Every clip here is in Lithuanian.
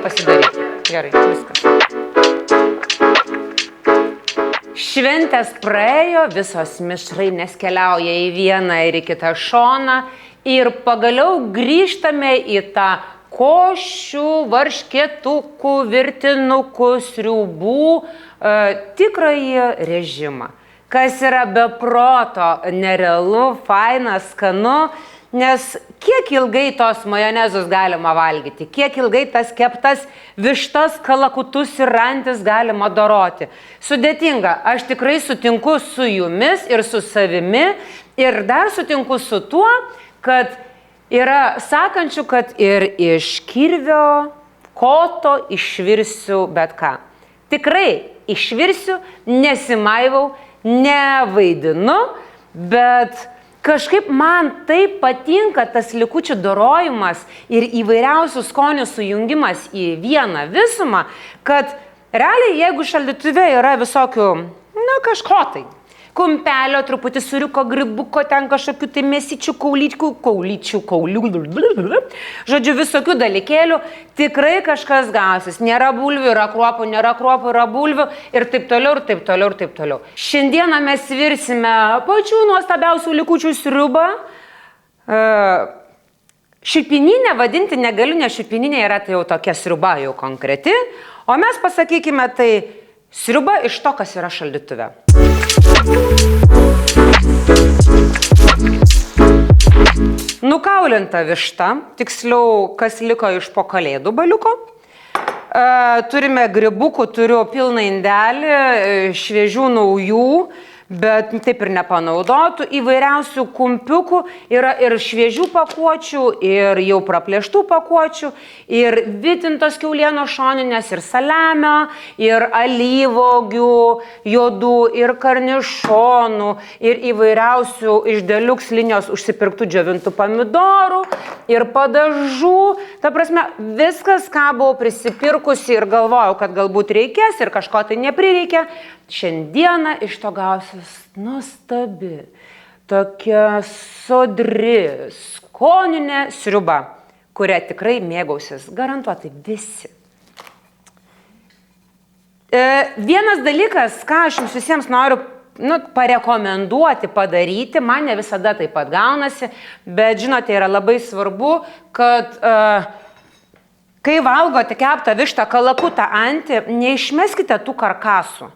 pasidaryti. Gerai, viskas. Šventės praėjo, visos mišrainės keliauja į vieną ir į kitą šoną ir pagaliau grįžtame į tą košių, varškėtukų, virtinukų, sriubų tikrąjį režimą. Kas yra be proto nerealu, faina, skanu, nes kiek ilgai tos majonezus galima valgyti, kiek ilgai tas keptas vištas, kalakutus ir rantis galima doroti. Sudėtinga, aš tikrai sutinku su jumis ir su savimi ir dar sutinku su tuo, kad yra sakančių, kad ir iš kirvio, koto išvirsiu bet ką. Tikrai išvirsiu, nesimaivau, nevaidinu, bet kažkaip man taip patinka tas likučių dorojimas ir įvairiausių skonių sujungimas į vieną visumą, kad realiai jeigu šaldytuve yra visokių, kažko tai, kumpelio, truputį suriuko, grybuko, ten kažkokių tai mėsyčių, kaulių, žodžiu, visokių dalykėlių, tikrai kažkas gausis. Nėra bulvių, yra kruopų, nėra kruopų, yra bulvių ir taip toliau, ir taip toliau, ir taip toliau. Šiandieną mes virsime pačių nuostabiausių likučių sriubą. Šipininė vadinti negaliu, nes šipininė yra tai jau tokia sriuba jau konkreti, o mes pasakykime tai sriuba iš to, kas yra šaldytuve. Nukaulinta višta, tiksliau, kas liko iš po kalėdų baliuko. Turime grybukų, turiu pilną indelį, šviežių naujų, bet taip ir nepanaudotų, įvairiausių kumpiukų, yra ir šviežių pakuočių, ir jau praplėštų pakuočių, ir vitintos kiaulieno šoninės, ir saliamio, ir alyvogių, juodų, ir karnišonų, ir įvairiausių iš Deluxe linijos užsipirktų džiovintų pomidorų, ir padažų. Ta prasme, viskas, ką buvau prisipirkusi ir galvojau, kad galbūt reikės ir kažko tai neprireikia, šiandieną iš to gausis nuostabi, tokia sodri, skoninė sriuba, kurią tikrai mėgausis garantuotai visi. Vienas dalykas, ką aš jums visiems noriu parekomenduoti, padaryti, man ne visada taip pat gaunasi, bet žinote, yra labai svarbu, kad kai valgote keptą vištą, kalakutą, antį, neišmeskite tų karkasų.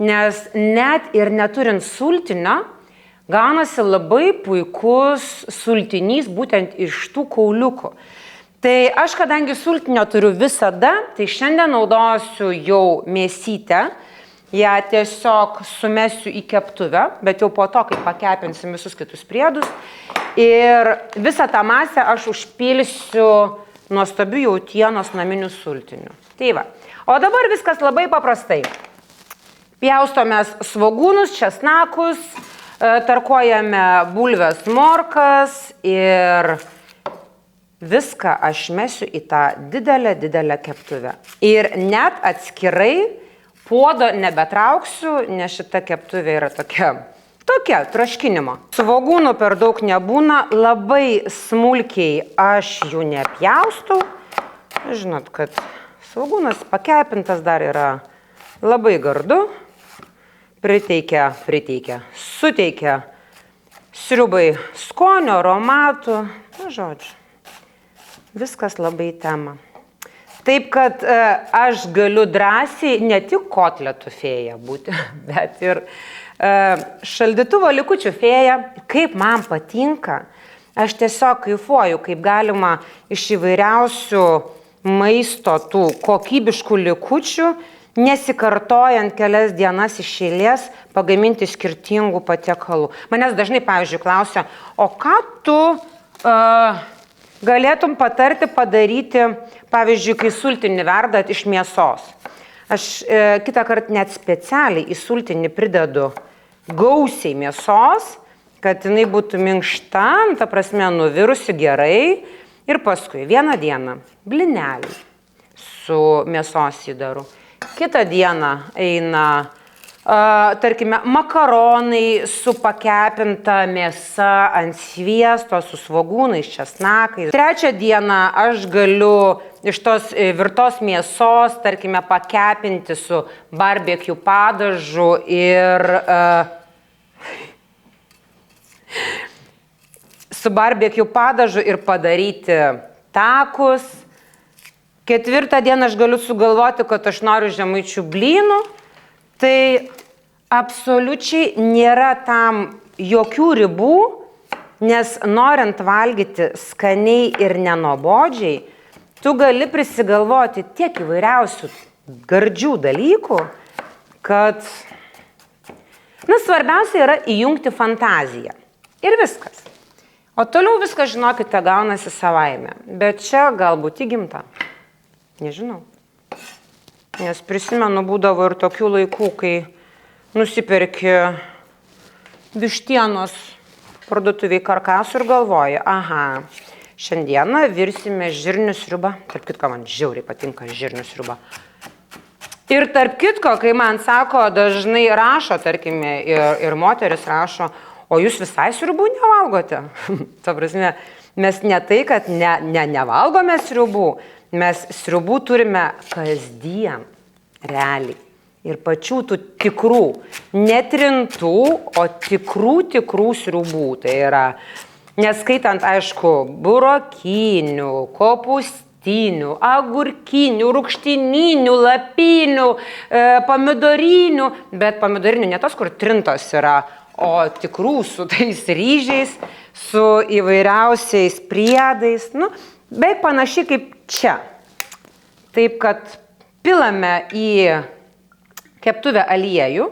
Nes net ir neturint sultinio, gaunasi labai puikus sultinys būtent iš tų kauliukų. Tai aš, kadangi sultinio turiu visada, tai šiandien naudosiu jau mėsytę, ją tiesiog sumesiu į keptuvę, bet jau po to, kai pakepinsim visus kitus priedus. Ir visą tą masę aš užpilsiu nuostabių jautienos naminių sultinių. Tai va. O dabar viskas labai paprastai. Pjaustomės svogūnus, česnakus, tarkuojame bulves, morkas ir viską aš mesiu į tą didelę keptuvę. Ir net atskirai puodo nebetrauksiu, nes šita keptuvė yra tokia troškinimo. Svogūnų per daug nebūna, labai smulkiai aš jų nepjaustau. Žinot, kad svogūnas pakepintas dar yra labai gardu. Priteikia, suteikia sriubai skonio, aromatų, žodžiu, viskas labai tema. Taip, kad aš galiu drąsiai ne tik kotletų fėja būti, bet ir šaldytuvo likučių fėja, kaip man patinka, aš tiesiog kaifuoju, kaip galima iš įvairiausių maisto tų kokybiškų likučių, nesikartojant kelias dienas iš eilės, pagaminti skirtingų patiekalų. Manęs dažnai, pavyzdžiui, klausia, o ką tu galėtum patarti padaryti, pavyzdžiui, kai sultinį verdat iš mėsos? Aš kitą kartą net specialiai į sultinį pridedu gausiai mėsos, kad jinai būtų minkšta, ta prasme nuvirusi gerai, ir paskui vieną dieną blinelį su mėsos įdaru. Kitą dieną eina tarkime, makaronai su pakepinta mėsa ant sviesto, su svogūnais, česnakais. Trečią dieną aš galiu iš tos virtos mėsos, tarkime, pakepinti su barbecue padažu ir padaryti takus. Ketvirtą dieną aš galiu sugalvoti, kad aš noriu žemaičių blynų. Tai absoliučiai nėra tam jokių ribų, nes norint valgyti skaniai ir nenuobodžiai, tu gali prisigalvoti tiek įvairiausių gardžių dalykų, kad, svarbiausia yra įjungti fantaziją. Ir viskas. O toliau viskas, žinokite, gaunasi savaime. Bet čia galbūt įgimta. Nežinau. Nes prisimenu, būdavo ir tokių laikų, kai nusiperki vištienos parduotuviai karkasų ir galvoji, šiandieną virsime žirnių sriubą. Tarp kitko, man žiauriai patinka žirnių sriuba. Ir tarp kitko, kai man sako, dažnai rašo, tarkime, ir moteris rašo, o jūs visai sriubų nevalgote. Ta prasme, mes ne tai, kad nevalgome sriubų, mes sriubų turime kasdien, realiai. Ir pačių tų tikrų, netrintų, o tikrų sriubų. Tai yra, neskaitant, aišku, burokinių, kopūstinių, agurkinių, rūgštyninių, lapinių, pomidorinių, bet pomidorinių ne tos, kur trintos yra, o tikrų su tais ryžiais, su įvairiausiais priedais, beveik panašiai kaip čia. Taip, kad pilame į keptuvę aliejų,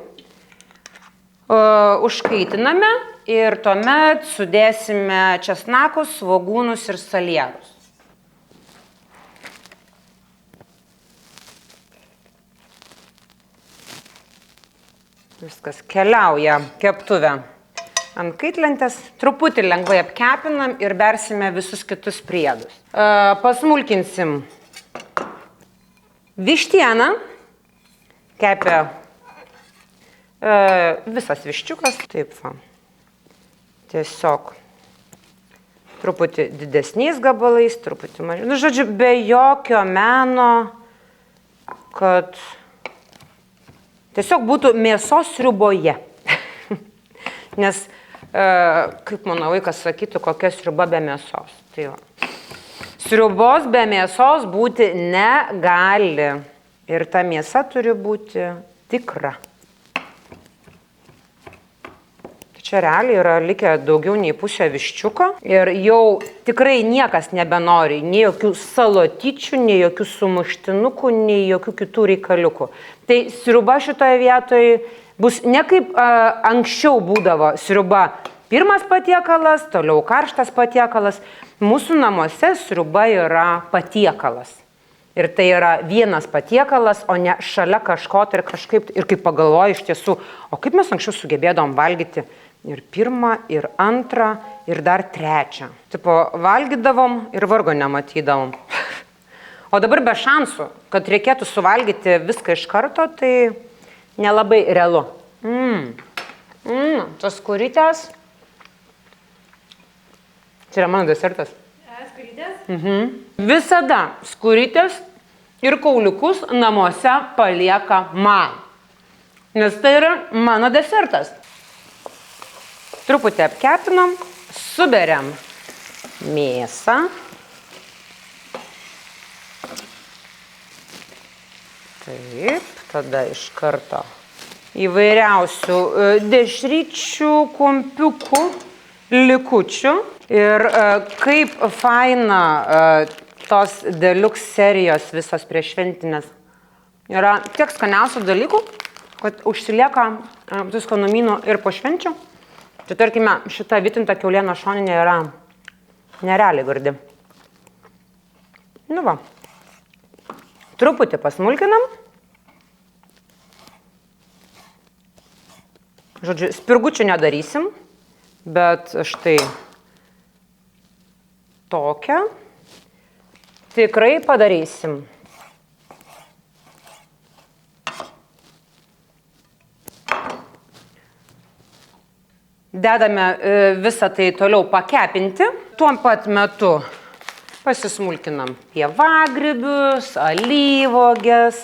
užkaitiname ir tuomet sudėsime česnakus, svogūnus ir salierus. Viskas keliauja keptuvę ant kaitlentės, truputį lengvai apkepinam ir bersime visus kitus priedus. Pasmulkinsim vištieną, kepia visas viščiukas, taip va, tiesiog truputį didesniais gabalais, truputį mažiau. Žodžiu, be jokio meno, kad tiesiog būtų mėsos sriuboje. Nes, kaip mano vaikas sakytų, kokia sriuba be mėsos. Tai va. Sriubos be mėsos būti negali. Ir ta mėsa turi būti tikra. Tai čia realiai yra likę daugiau nei pusė viščiuko. Ir jau tikrai niekas nebenori nei jokių salotyčių, nei jokių sumuštinukų, nei jokių kitų reikaliukų. Tai sriuba šitoje vietoje bus ne kaip anksčiau būdavo sriuba pirmas patiekalas, toliau karštas patiekalas. Mūsų namuose sriuba yra patiekalas. Ir tai yra vienas patiekalas, o ne šalia kažko tai ir kažkaip. Ir kaip pagalvoju iš tiesų, o kaip mes anksčiau sugebėdavom valgyti ir pirmą, ir antrą, ir dar trečią. Tipo, valgydavom ir vargo nematydavom. O dabar be šansų, kad reikėtų suvalgyti viską iš karto, tai nelabai realu. Tos skurytės. Čia yra mano desertas. Skurytės? Visada skurytės ir kauliukus namuose palieka man. Nes tai yra mano desertas. Truputį apkepinam, suberiam mėsą. Taip, tada iš karto įvairiausių dešryčių, kumpiukų, likučių. Ir kaip faina tos deluxe serijos visos prieššventinės. Yra tiek skaniausių dalykų, kad užsilieka tų skanumynų ir po švenčių. Tai tarkime, šita vytinta kiauliena šoninė yra nerealiai gardi. Nu va. Truputį pasmulkinam. Žodžiu, spirgučių nedarysim, bet štai tokią tikrai padarysim. Dedame visą tai toliau pakepinti. Tuo pat metu pasismulkinam pievagrybius, alyvuoges,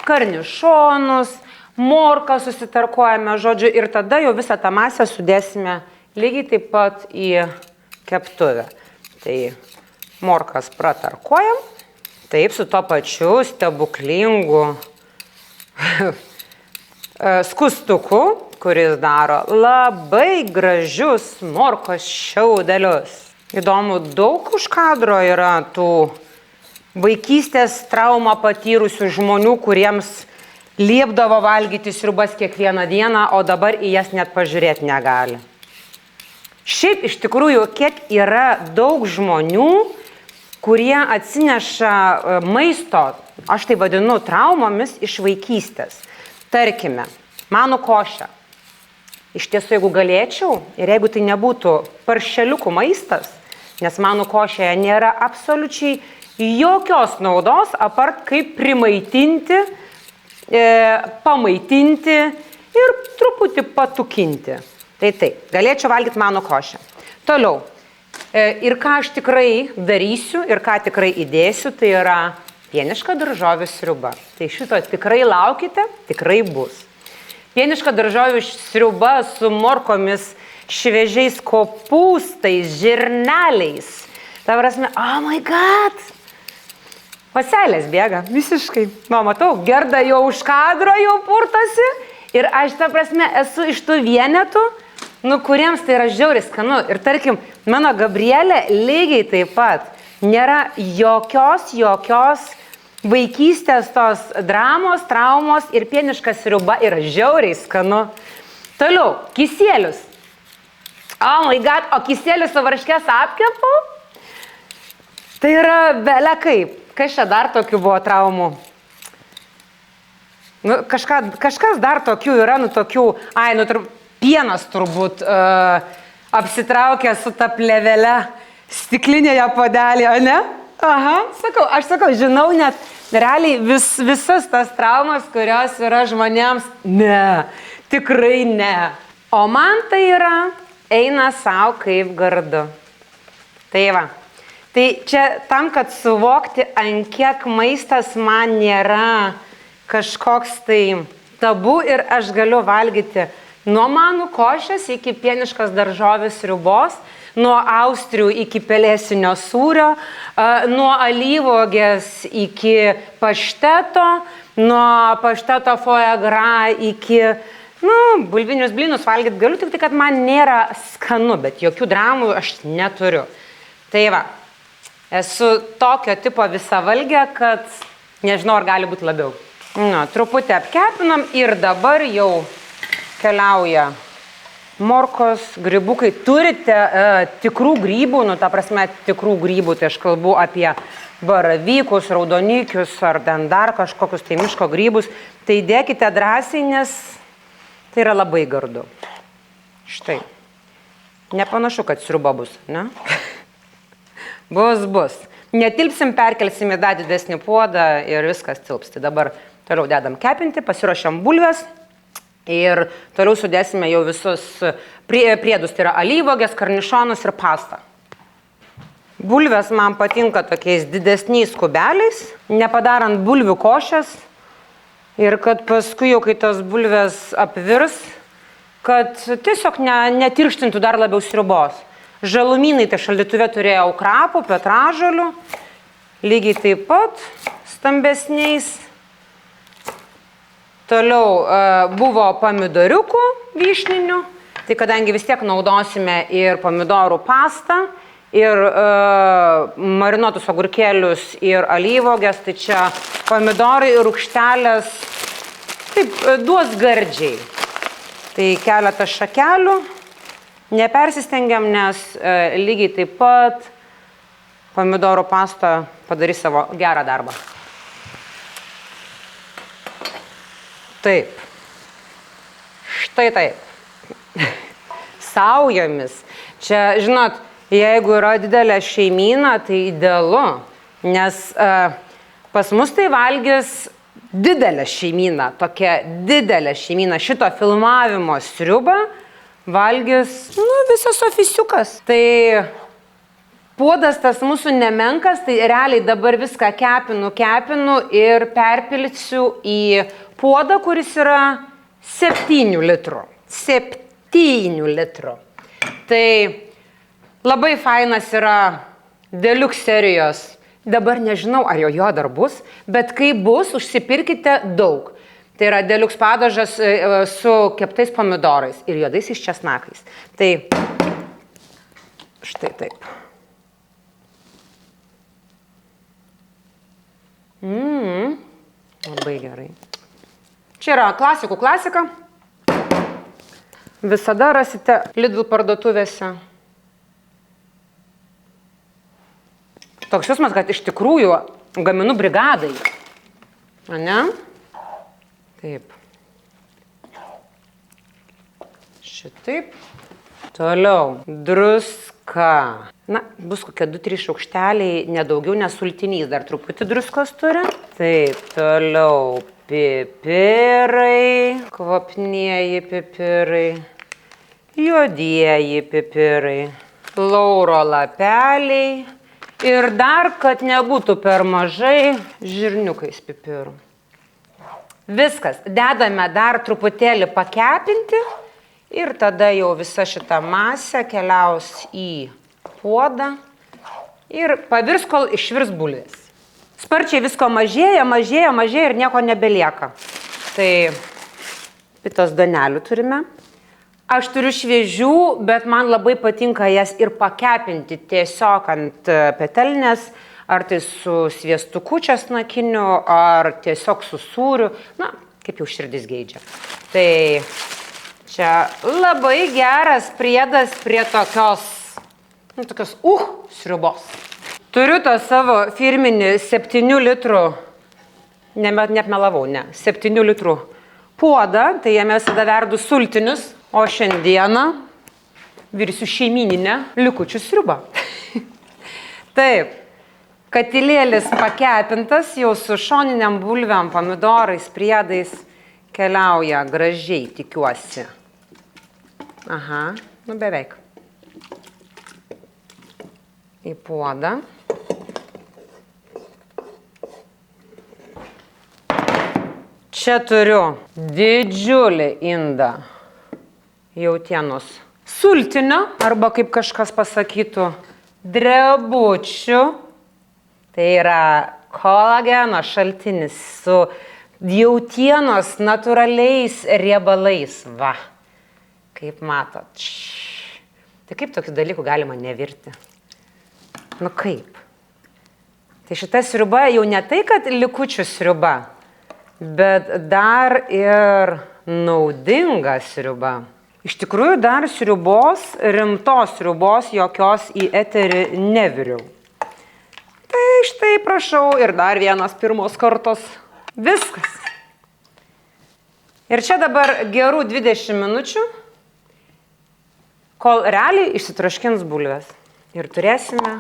karnišonus, morką susitarkuojame, žodžiu, ir tada jau visą tą masę sudėsime lygiai taip pat į keptuvę. Tai morkas pratarkuojam, taip su to pačiu stebuklingu skustuku, kuris daro labai gražius morkos šiaudelius. Įdomu, daug už kadro yra tų vaikystės traumą patyrusių žmonių, kuriems liepdavo valgyti sriubas kiekvieną dieną, o dabar į jas net pažiūrėti negali. Šiaip iš tikrųjų, kiek yra daug žmonių, kurie atsineša maisto, aš tai vadinu, traumomis iš vaikystės. Tarkime, mano košė. Iš tiesų, jeigu galėčiau ir jeigu tai nebūtų paršeliukų maistas, nes mano košėje nėra absoliučiai jokios naudos, apart kaip primaitinti, pamaitinti ir truputį patukinti. Tai taip, galėčiau valgyti mano košę. Toliau. Ir ką aš tikrai darysiu ir ką tikrai įdėsiu, tai yra pieniška daržovių sriuba. Tai šito tikrai laukite, tikrai bus. Pieniška daržovių sriuba su morkomis, šviežiais kopūstais, žirneliais. Ta prasme, oh my god! Paselės bėga, visiškai. Nu, matau, Gerda jau už kadro jau purtasi ir aš, ta prasme, esu iš tų vienetų, kuriems tai yra žiauriai skanu. Ir tarkim, mano Gabrielė lygiai taip pat nėra jokios vaikystės tos dramos, traumos ir pieniška sriuba yra žiauriai skanu. Toliau, kisielius. Oh my god, o kisielius su varškės apkepu? Tai yra bele kaip. Kas čia dar tokių buvo traumų? Nu, kažkas dar tokių yra, pienas turbūt apsitraukė su ta plėvele stiklinėje puodelėje, ne? Aha, aš sakau, žinau net realiai visas tas traumas, kurios yra žmonėms, ne, tikrai ne. O man tai yra, eina savo kaip gardu. Tai va. Tai čia tam, kad suvokti, ant kiek maistas man nėra kažkoks tai tabu ir aš galiu valgyti nuo manų košės iki pieniškas daržovės sriubos, nuo austrių iki pelėsinio sūrio, nuo alyvuogės iki pašteto, nuo pašteto foie gras iki, bulvinius blynus valgyti galiu, tik tai, kad man nėra skanu, bet jokių dramų aš neturiu. Tai va, esu tokio tipo visavalgė, kad nežinau, ar gali būti labiau. Truputį apkepinam ir dabar jau keliauja morkos, grybukai. Turite tikrų grybų, ta prasme tikrų grybų, tai aš kalbu apie baravykus, raudonikius ar ten dar kažkokius tai miško grybus, tai dėkite drąsiai, nes tai yra labai gardu. Štai. Nepanašu, kad sriuba bus, ne? Bus. Netilpsim, perkelsim į dar didesnį puodą ir viskas tilps. Tai dabar toliau dedam kepinti, pasiruošiam bulves. Ir toliau sudėsime jau visus priedus, tai yra alyvuogės, karnišonus ir pastą. Bulvės man patinka tokiais didesniais kubeliais, nepadarant bulvių košės. Ir kad paskui jau, kai tos bulvės apvirs, kad tiesiog netirštintų dar labiau sriubos. Žalumynai, tai šaldytuve turėjau krapų, petražolių, lygiai taip pat stambesniais. Toliau buvo pomidoriukų vyšninių, tai kadangi vis tiek naudosime ir pomidorų pastą, ir marinuotus agurkėlius, ir alyvuogės, tai čia pomidorai ir rūgštelės, taip, duos gardžiai. Tai keletą šakelių, nepersistengiam, nes lygiai taip pat pomidorų pasta padarys savo gerą darbą. Taip. Štai taip. Saujomis. Čia, žinot, jeigu yra didelė šeimyna, tai idealu, nes pas mus tai valgys didelė šeimyna, tokia didelė šeimyna. Šito filmavimo sriubą valgys, visas ofisiukas. Tai puodas tas mūsų nemenkas, tai realiai dabar viską kepinu ir perpilsiu į puodą, kuris yra 7 litrų. 7 litrų. Tai labai fainas yra Deluxe serijos. Dabar nežinau, ar jo dar bus, bet kai bus, užsipirkite daug. Tai yra Deluxe padažas su keptais pomidorais ir juodaisiais česnakais. Tai štai taip. Labai gerai. Čia yra klasikų klasika. Visada rasite Lidl parduotuvėse. Toks jausmas, kad iš tikrųjų gaminu brigadai. Ane? Taip. Šitaip. Toliau. Druska. Na, bus kokie 2-3 šaukšteliai, nedaugiau, nes sultinys dar truputį druskos turi. Taip, toliau. Pipirai. Kvapnieji pipirai. Juodieji pipirai. Lauro lapeliai. Ir dar, kad nebūtų per mažai, žirniukais pipirų. Viskas. Dedame dar truputėlį pakepinti ir tada jau visa šita masė keliaus į puodą ir pavirs, kol išvirs bulvės. Sparčiai visko mažėja ir nieko nebelieka. Tai pitos duonelių turime. Aš turiu šviežių, bet man labai patinka jas ir pakepinti tiesiog ant petelnės, ar tai su sviestuku česnakiniu, ar tiesiog su sūriu, na, kaip jau širdis geidžia. Tai čia labai geras priedas prie tokios sriubos. Turiu tą savo firminį 7 litrų, net melavau, 7 litrų puodą, tai jame visada verdu sultinius. O šiandieną virsiu šeimyninę likučių sriubą. Taip, katilėlis pakepintas, jau su šoniniam bulviam, pomidorais, priedais keliauja gražiai, tikiuosi. Aha, beveik. Į puodą. Čia turiu didžiulį indą jautienos sultinio, arba kaip kažkas pasakytų, drebučių. Tai yra kolageno šaltinis su jautienos natūraliais riebalais. Va, kaip matot. Tai kaip tokių dalykų galima nevirti? Nu kaip? Tai šita sriuba jau ne tai, kad likučių sriuba, bet dar ir naudinga sriuba. Iš tikrųjų, dar sriubos, rimtos sriubos, jokios į eterį neviriau. Tai štai prašau ir dar vienas pirmos kartos. Viskas. Ir čia dabar gerų 20 minučių, kol realiai išsitroškins bulvės. Ir turėsime,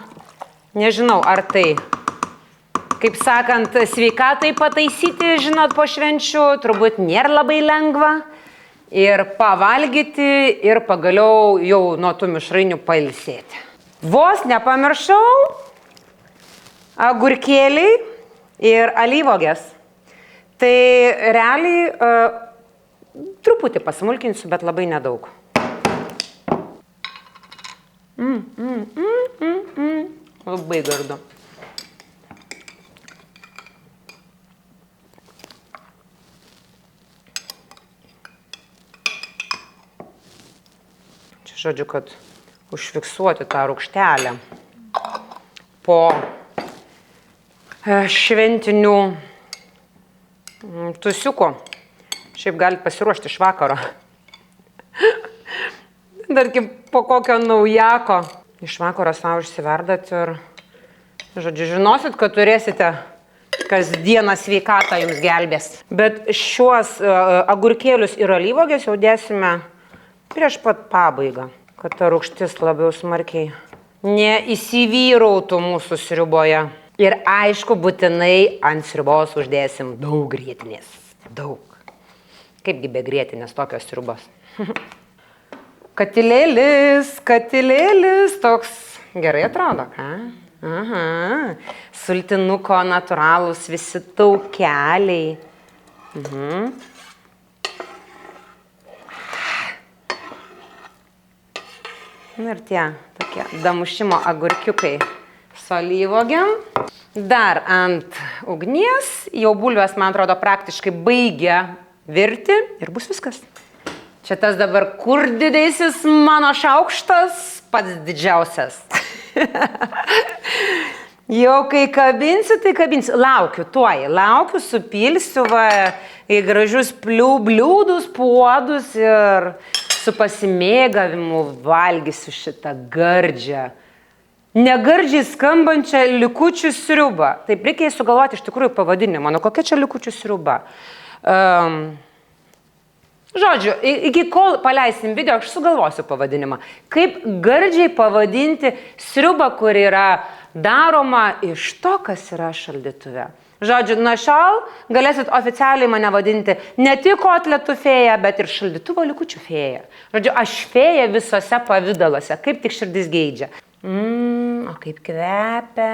nežinau, ar tai, kaip sakant, sveikatai pataisyti, žinot, po švenčių, turbūt nėra labai lengva. Ir pavalgyti, ir pagaliau jau nuo tų mišrainių pailsėti. Vos nepamiršau agurkėliai ir alyvuogės. Tai realiai truputį pasmulkinsiu, bet labai nedaug. Labai gardu. Žodžiu, kad užfiksuoti tą rūgštelę po šventinių tusiukų. Šiaip galite pasiruošti iš vakaro. Tarkim, po kokio naujako. Iš vakaro savo išsiverdat ir, žodžiu, žinosit, kad turėsite kasdieną sveikatą jums gelbės. Bet šiuos agurkėlius ir alyvuogės jau dėsime prieš pat pabaigą, kad ta rūgštis labiau smarkiai neįsivyrautų mūsų sriuboje. Ir aišku, būtinai ant sriubos uždėsim daug grietinės. Daug. Kaipgi be grietinės tokios sriubos. Katilėlis, toks gerai atrodo, ką? Aha, sultinuko natūralūs visi taukeliai. Ir tie tokie damušimo agurkiukai su alyvuogėm. Dar ant ugnies, jau bulvės, man atrodo, praktiškai baigia virti ir bus viskas. Čia tas dabar kur dideisis mano šaukštas, pats didžiausias. Jau kai kabinsiu, tai kabinsiu. Laukiu, supilsiu į gražius bliūdus, puodus ir su pasimėgavimu valgysiu šitą gardžią, negardžiai skambančią likučių sriubą. Taip reikia sugalvoti iš tikrųjų pavadinimą. Nu, kokia čia likučių sriuba? Žodžiu, iki kol paleisim video, aš sugalvosiu pavadinimą. Kaip gardžiai pavadinti sriubą, kur yra daroma iš to, kas yra šaldytuve. Žodžiu, nuo šiol galėsit oficialiai mane vadinti ne tik kotletų fėja, bet ir šaldytuvo likučių fėja. Žodžiu, aš fėja visose pavidaluose, kaip tik širdis geidžia. O kaip kvepia,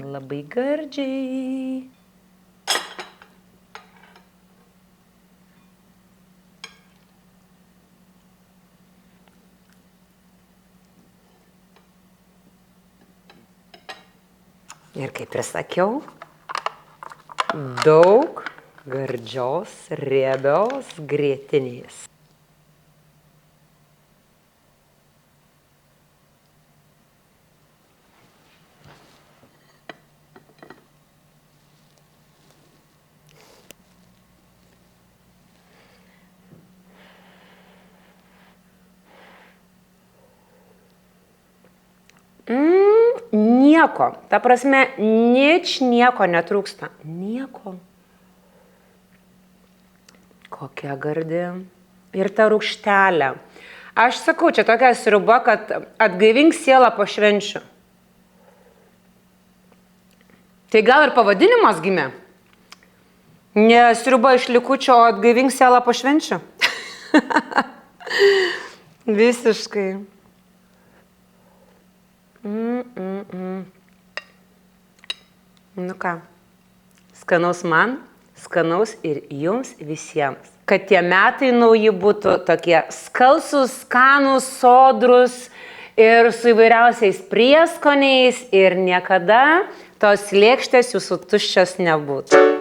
labai gardžiai. Ir kaip ir sakiau, daug gardžios, riebios grietinės. Nieko. Ta prasme, nieko netrūksta. Nieko. Kokia gardi. Ir ta rūgštelė. Aš sakau, čia tokia sriuba, kad atgaivink sielą po švenčių. Tai gal ir pavadinimas gimė? Ne sriuba iš likučio, o atgaivink sielą po švenčių? Visiškai. Nu ką, skanaus man, skanaus ir jums visiems. Kad tie metai nauji būtų tokie skalsūs, skanūs, sodrus ir su įvairiausiais prieskoniais ir niekada tos lėkštės jūsų tuščios nebūtų.